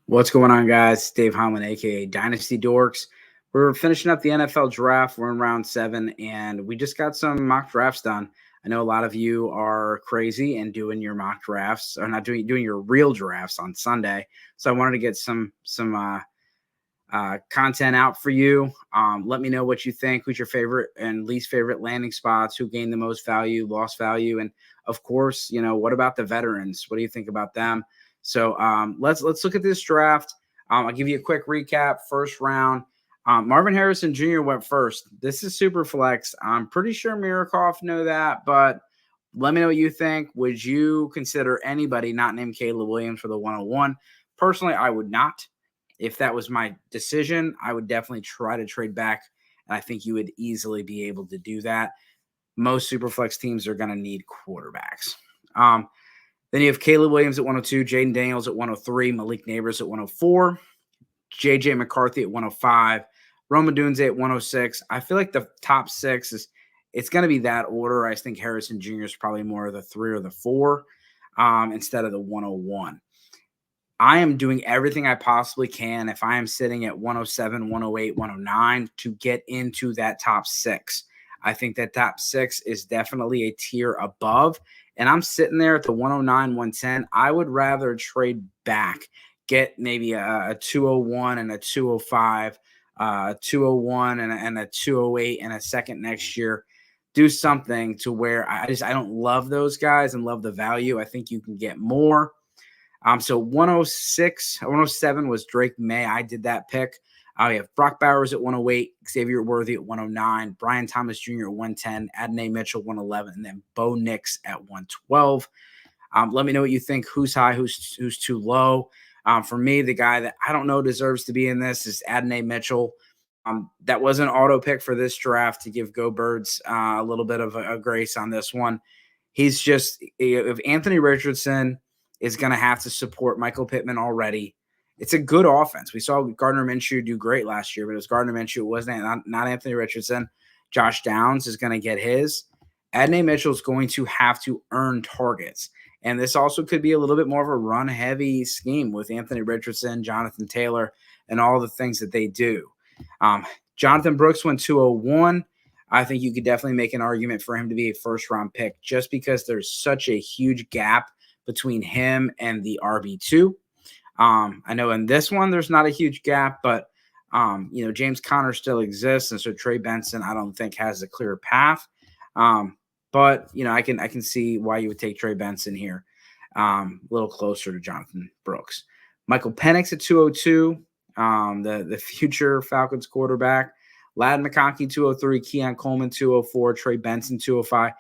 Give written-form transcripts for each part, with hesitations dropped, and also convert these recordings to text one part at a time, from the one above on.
What's going on, guys? It's Dave Holland, aka Dynasty Dorks. We're finishing up the NFL draft. We're in round 7, and we just got some mock drafts done. I know a lot of you are crazy and doing your mock drafts, or not doing your real drafts on Sunday. So I wanted to get some content out for you. Let me know what you think. Who's your favorite and least favorite landing spots? Who gained the most value, lost value, and of course, what about the veterans? What do you think about them? So let's look at this draft. I'll give you a quick recap. First round, Marvin Harrison Jr. went first. This is Superflex. I'm pretty sure Mirakoff know that, but let me know what you think. Would you consider anybody not named Caleb Williams for the 101? Personally, I would not. If that was my decision, I would definitely try to trade back, and I think you would easily be able to do that. Most Superflex teams are going to need quarterbacks. Then you have Caleb Williams at 102, Jaden Daniels at 103, Malik Neighbors at 104, J.J. McCarthy at 105, Rome Odunze at 106. I feel like the top 6 it's going to be that order. I think Harrison Jr. is probably more of the 3 or the 4 instead of the 101. I am doing everything I possibly can if I am sitting at 107, 108, 109 to get into that top 6. I think that top 6 is definitely a tier above, and I'm sitting there at the 109, 110. I would rather trade back, get maybe a 201 and a 205, 201 and a 208 and a second next year. Do something to where I don't love those guys and love the value. I think you can get more. So 106, 107 was Drake May. I did that pick. We have Brock Bowers at 108, Xavier Worthy at 109, Brian Thomas Jr. at 110, Adonai Mitchell 111, and then Bo Nix at 112. Let me know what you think. Who's high? Who's too low? For me, the guy that I don't know deserves to be in this is Adonai Mitchell. That was an auto pick for this draft to give Go Birds a little bit of a grace on this one. He's just, if Anthony Richardson is going to have to support Michael Pittman already. It's a good offense. We saw Gardner Minshew do great last year, but it was Gardner Minshew. It wasn't not Anthony Richardson. Josh Downs is going to get his. Adonai Mitchell is going to have to earn targets. And this also could be a little bit more of a run-heavy scheme with Anthony Richardson, Jonathan Taylor, and all the things that they do. Jonathan Brooks went 201. I think you could definitely make an argument for him to be a first-round pick just because there's such a huge gap between him and the RB2. I know in this one, there's not a huge gap, but, James Conner still exists. And so Trey Benson, I don't think has a clear path. But I can see why you would take Trey Benson here. A little closer to Jonathan Brooks. Michael Penix at 202, the future Falcons quarterback. Ladd McConkey, 203, Keon Coleman, 204, Trey Benson, 205.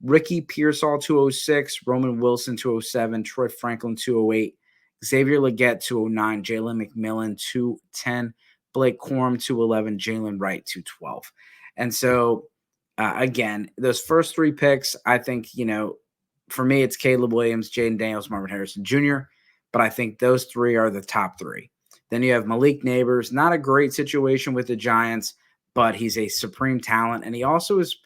Ricky Pearsall, 206, Roman Wilson, 207, Troy Franklin, 208, Xavier Legette, 209, Jalen McMillan, 210, Blake Corum, 211, Jalen Wright, 212. And so, again, those first 3 picks, I think, for me, it's Caleb Williams, Jaden Daniels, Marvin Harrison Jr., but I think those 3 are the top 3. Then you have Malik Neighbors, not a great situation with the Giants, but he's a supreme talent, and he also is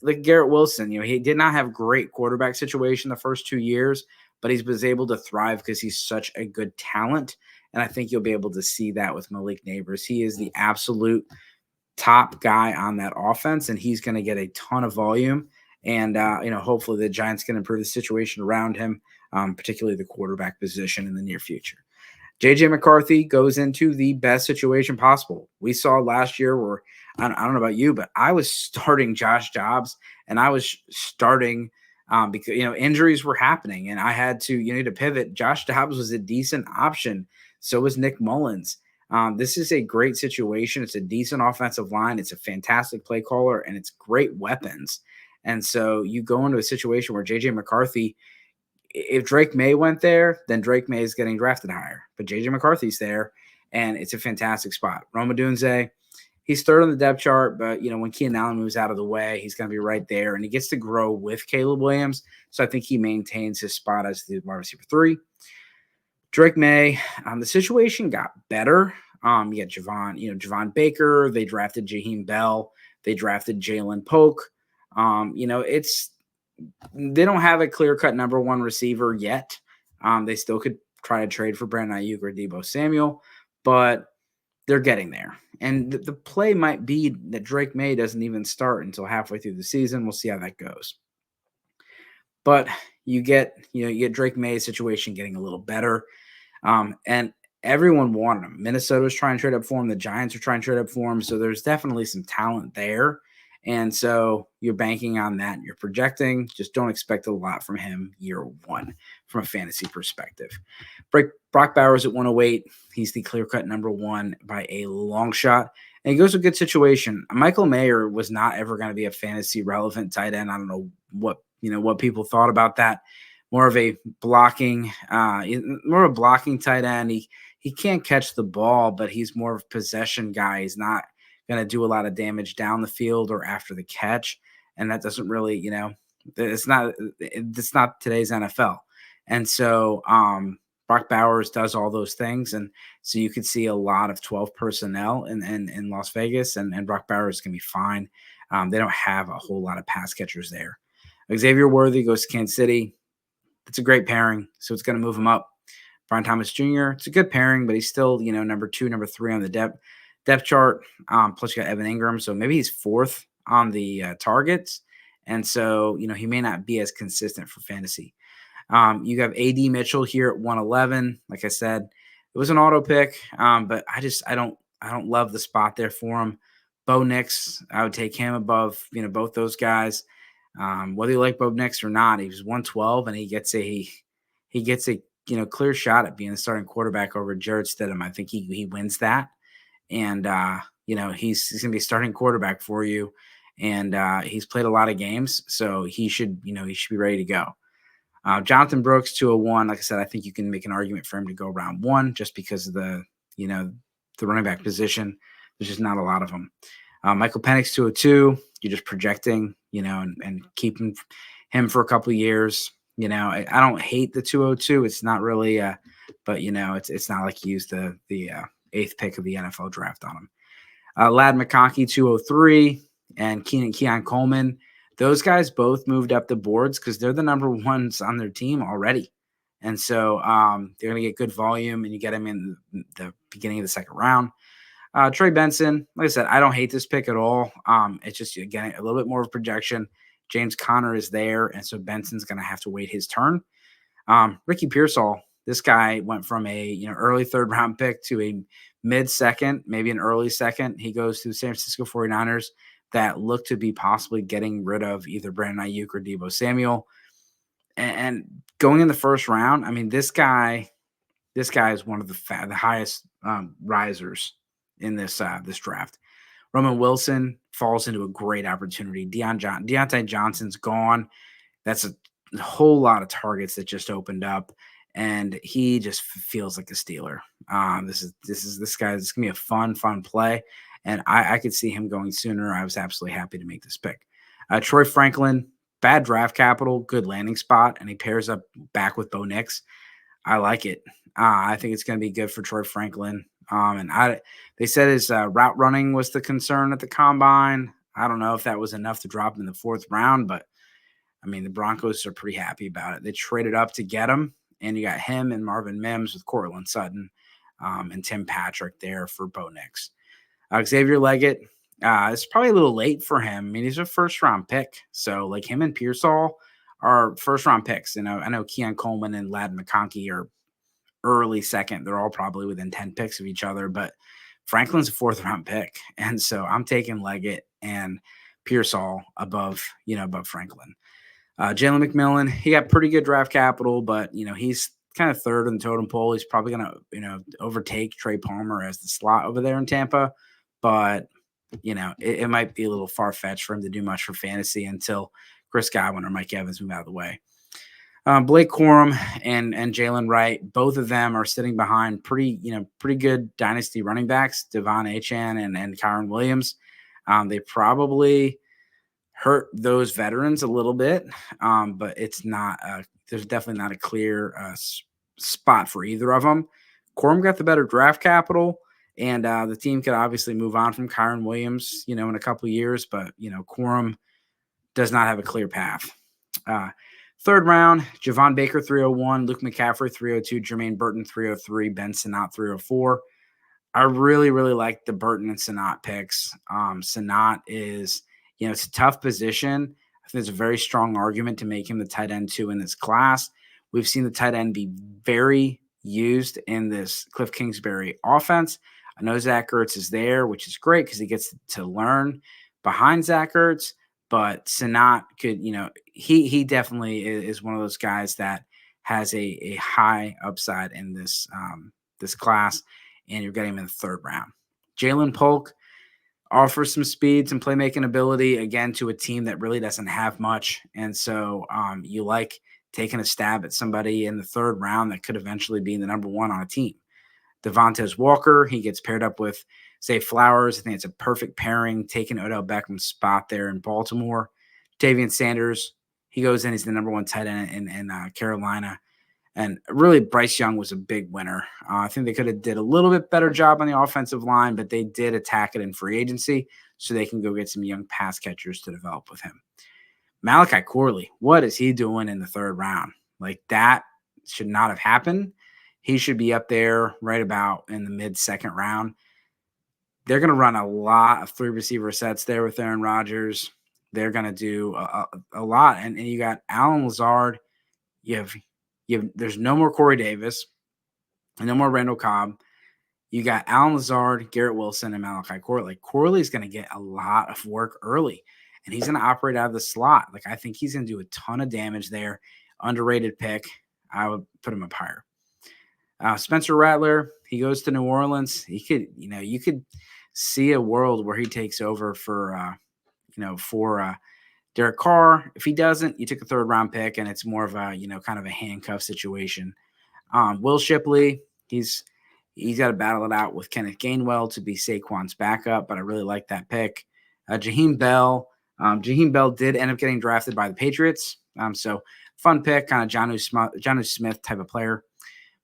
like Garrett Wilson. He did not have great quarterback situation the first 2 years, but he was able to thrive because he's such a good talent. And I think you'll be able to see that with Malik Neighbors. He is the absolute top guy on that offense, and he's going to get a ton of volume. And, hopefully the Giants can improve the situation around him, particularly the quarterback position in the near future. J.J. McCarthy goes into the best situation possible. We saw last year where, I don't know about you, but I was starting Josh Dobbs, and I was starting because, injuries were happening, and I had to pivot. Josh Dobbs was a decent option. So was Nick Mullins. This is a great situation. It's a decent offensive line. It's a fantastic play caller, and it's great weapons. And so you go into a situation where J.J. McCarthy, if Drake May went there, then Drake May is getting drafted higher. But J.J. McCarthy's there, and it's a fantastic spot. Rome Odunze, he's third on the depth chart, but, when Keenan Allen moves out of the way, he's going to be right there, and he gets to grow with Caleb Williams. So I think he maintains his spot as the wide receiver 3. Drake May, the situation got better. You got Javon Baker. They drafted Jaheim Bell. They drafted Jalen Polk. They don't have a clear-cut number 1 receiver yet. They still could try to trade for Brandon Ayuk or Deebo Samuel, but they're getting there. And the play might be that Drake May doesn't even start until halfway through the season. We'll see how that goes. But you get Drake May's situation getting a little better. And everyone wanted him. Minnesota was trying to trade up for him. The Giants are trying to trade up for him. So there's definitely some talent there. And so you're banking on that. And you're projecting. Just don't expect a lot from him year one from a fantasy perspective. Brock Bowers at 108. He's the clear-cut number one by a long shot. And he goes to a good situation. Michael Mayer was not ever going to be a fantasy relevant tight end. I don't know what people thought about that. More of a blocking tight end. He can't catch the ball, but he's more of a possession guy. He's not going to do a lot of damage down the field or after the catch. And that doesn't really, it's not today's NFL. And so Brock Bowers does all those things. And so you could see a lot of 12 personnel in Las Vegas, and Brock Bowers can be fine. They don't have a whole lot of pass catchers there. Xavier Worthy goes to Kansas City. It's a great pairing, so it's going to move him up. Brian Thomas Jr., it's a good pairing, but he's still, number 2, number 3 on the depth chart. Plus you got Evan Ingram, so maybe he's 4th on the targets. And so, he may not be as consistent for fantasy. You have A.D. Mitchell here at 111. Like I said, it was an auto pick, but I don't love the spot there for him. Bo Nix, I would take him above, both those guys. Whether you like Bo Nix or not, he was 112, and he gets a clear shot at being the starting quarterback over Jarrett Stidham. I think he wins that, and he's gonna be a starting quarterback for you, and he's played a lot of games, so he should be ready to go. Jonathan Brooks 201. Like I said, I think you can make an argument for him to go round 1 just because of the running back position. There's just not a lot of them. Michael Penix 202. You're just projecting, and keeping him for a couple of years. I don't hate the 202. It's not really, but it's not like you used the 8th pick of the NFL draft on him. Ladd McConkey 203 and Keon Coleman. Those guys both moved up the boards because they're the number ones on their team already. And so they're going to get good volume, and you get them in the beginning of the second round. Trey Benson, like I said, I don't hate this pick at all. It's just, again, a little bit more of a projection. James Conner is there, and so Benson's going to have to wait his turn. Ricky Pearsall, this guy went from a early 3rd round pick to a mid-second, maybe an early 2nd. He goes to the San Francisco 49ers that look to be possibly getting rid of either Brandon Ayuk or Deebo Samuel. And going in the 1st round, I mean, this guy is one of the highest risers in this draft. Roman Wilson falls into a great opportunity. Deontay Johnson's gone. That's a whole lot of targets that just opened up, and he just feels like a Steeler. This guy. This is gonna be a fun play, and I could see him going sooner. I was absolutely happy to make this pick. Troy Franklin, bad draft capital, good landing spot, and he pairs up back with Bo Nix. I like it. I think it's going to be good for Troy Franklin. They said his route running was the concern at the combine. I don't know if that was enough to drop him in the 4th round, but I mean, the Broncos are pretty happy about it. They traded up to get him, and you got him and Marvin Mims with Cortland Sutton and Tim Patrick there for Bo Nix. Xavier Leggett, it's probably a little late for him. I mean, he's a 1st round pick. So like him and Pearsall are 1st round picks. I know Keon Coleman and Ladd McConkey are early 2nd. They're all probably within 10 picks of each other, but Franklin's a 4th round pick. And so I'm taking Leggett and Pearsall above Franklin. Jalen McMillan, he got pretty good draft capital, but he's kind of 3rd in the totem pole. He's probably going to overtake Trey Palmer as the slot over there in Tampa, but it might be a little far-fetched for him to do much for fantasy until Chris Godwin or Mike Evans move out of the way. Blake Corum and Jalen Wright, both of them are sitting behind pretty good dynasty running backs, Devon Achane and Kyron Williams. They probably hurt those veterans a little bit, but it's not. There's definitely not a clear spot for either of them. Corum got the better draft capital, and the team could obviously move on from Kyron Williams, in a couple of years, but Corum does not have a clear path. Third round, Javon Baker 301, Luke McCaffrey 302, Jermaine Burton 303, Ben Sinnott 304. I really, really like the Burton and Sinnott picks. Sinnott is, it's a tough position. I think there's a very strong argument to make him the tight end 2 in this class. We've seen the tight end be very used in this Cliff Kingsbury offense. I know Zach Ertz is there, which is great because he gets to learn behind Zach Ertz. But Sinnott could, he definitely is one of those guys that has a high upside in this this class, and you're getting him in the third round. Jalen Polk offers some speed, some playmaking ability, again, to a team that really doesn't have much. And so you like taking a stab at somebody in the third round that could eventually be the number 1 on a team. Devontae Walker, he gets paired up with Zay Flowers. I think it's a perfect pairing, taking Odell Beckham's spot there in Baltimore. Davian Sanders, he goes in. He's the number 1 tight end in Carolina. And really, Bryce Young was a big winner. I think they could have did a little bit better job on the offensive line, but they did attack it in free agency so they can go get some young pass catchers to develop with him. Malachi Corley, what is he doing in the third round? Like, that should not have happened. He should be up there right about in the mid-second round. They're going to run a lot of 3 receiver sets there with Aaron Rodgers. They're going to do a lot. And you got Allen Lazard. There's no more Corey Davis, and no more Randall Cobb. You got Allen Lazard, Garrett Wilson, and Malachi Corley. Corley's going to get a lot of work early, and he's going to operate out of the slot. Like, I think he's going to do a ton of damage there. Underrated pick. I would put him up higher. Spencer Rattler, he goes to New Orleans. He could, you could see a world where he takes over for Derek Carr. If he doesn't, you took a third round pick, and it's more of a, kind of a handcuff situation. Will Shipley, he's got to battle it out with Kenneth Gainwell to be Saquon's backup, but I really like that pick. Jaheim Bell. Jaheim Bell did end up getting drafted by the Patriots. So fun pick, kind of Jonnu Smith type of player.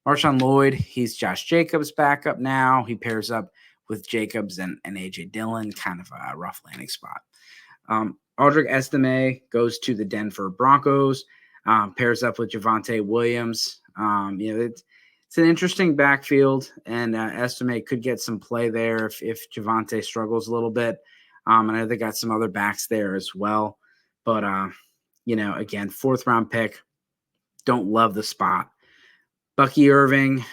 Marshawn Lloyd, he's Josh Jacobs' backup now. He pairs up with Jacobs and A.J. Dillon, kind of a rough landing spot. Audric Estime goes to the Denver Broncos, pairs up with Javonte Williams. It's an interesting backfield, and Estime could get some play there if Javonte struggles a little bit. I know they got some other backs there as well. But, again, 4th round pick. Don't love the spot. Bucky Irving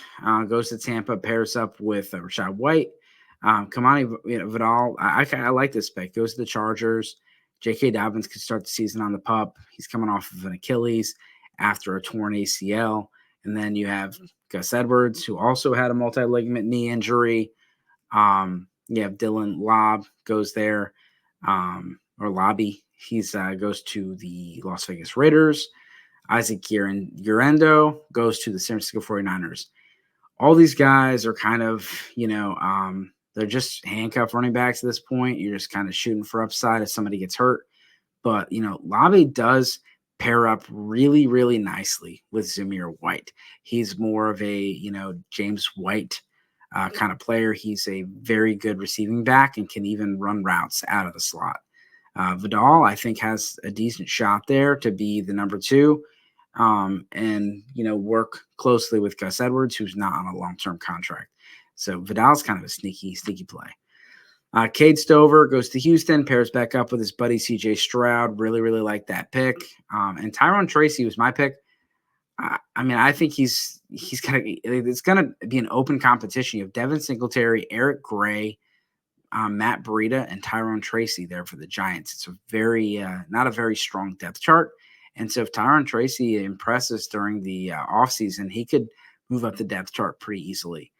goes to Tampa, pairs up with Rashad White. Kamani Vidal, I like this pick. Goes to the Chargers. J.K. Dobbins could start the season on the pup. He's coming off of an Achilles after a torn ACL. And then you have Gus Edwards, who also had a multi-ligament knee injury. You have Dylan Lobb goes there, or Lobby. He's goes to the Las Vegas Raiders. Isaac Guerendo goes to the San Francisco 49ers. All these guys are kind of, they're just handcuff running backs at this point. You're just kind of shooting for upside if somebody gets hurt. But, Lobby does pair up really, really nicely with Zamir White. He's more of a, James White kind of player. He's a very good receiving back and can even run routes out of the slot. Vidal, I think, has a decent shot there to be the number 2. And work closely with Gus Edwards, who's not on a long-term contract. So Vidal's kind of a sneaky play. Cade Stover goes to Houston, pairs back up with his buddy CJ Stroud. Really, really like that pick. And Tyrone Tracy was my pick. I think it's gonna be an open competition. You have Devin Singletary, Eric Gray, Matt Breida, and Tyrone Tracy there for the Giants. It's a very not a very strong depth chart. And so if Tyrone Tracy impresses during the offseason, he could move up the depth chart pretty easily.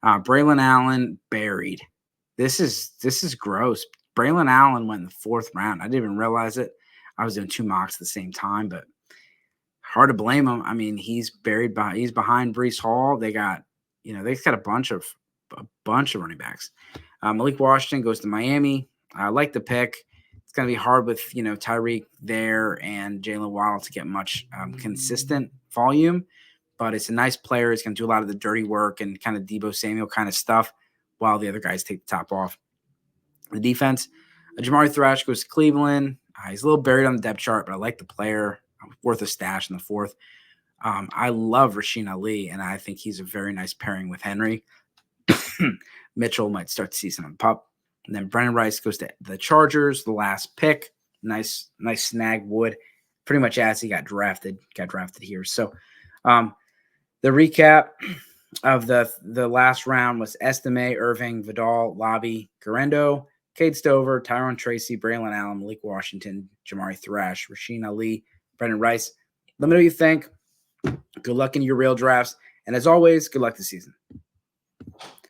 Braylon Allen buried. This is gross. Braylon Allen went in the 4th round. I didn't even realize it. I was doing 2 mocks at the same time, but hard to blame him. I mean, he's behind Breece Hall. They got a bunch of running backs. Malik Washington goes to Miami. I like the pick. It's going to be hard with, Tyreek there and Jalen Waddle to get much consistent volume, but it's a nice player. He's going to do a lot of the dirty work and kind of Deebo Samuel kind of stuff while the other guys take the top off. The defense, Jamari Thrash goes to Cleveland. He's a little buried on the depth chart, but I like the player. worth a stash in the 4th. I love Rasheen Ali, and I think he's a very nice pairing with Henry. Mitchell might start to see some pop. And then Brennan Rice goes to the Chargers, the last pick. Nice snag wood. Pretty much as he got drafted here. So the recap of the last round was Estime, Irving, Vidal, Lobby, Garendo, Cade Stover, Tyron Tracy, Braylon Allen, Malik Washington, Jamari Thrash, Rasheen Ali, Brennan Rice. Let me know what you think. Good luck in your real drafts. And as always, good luck this season.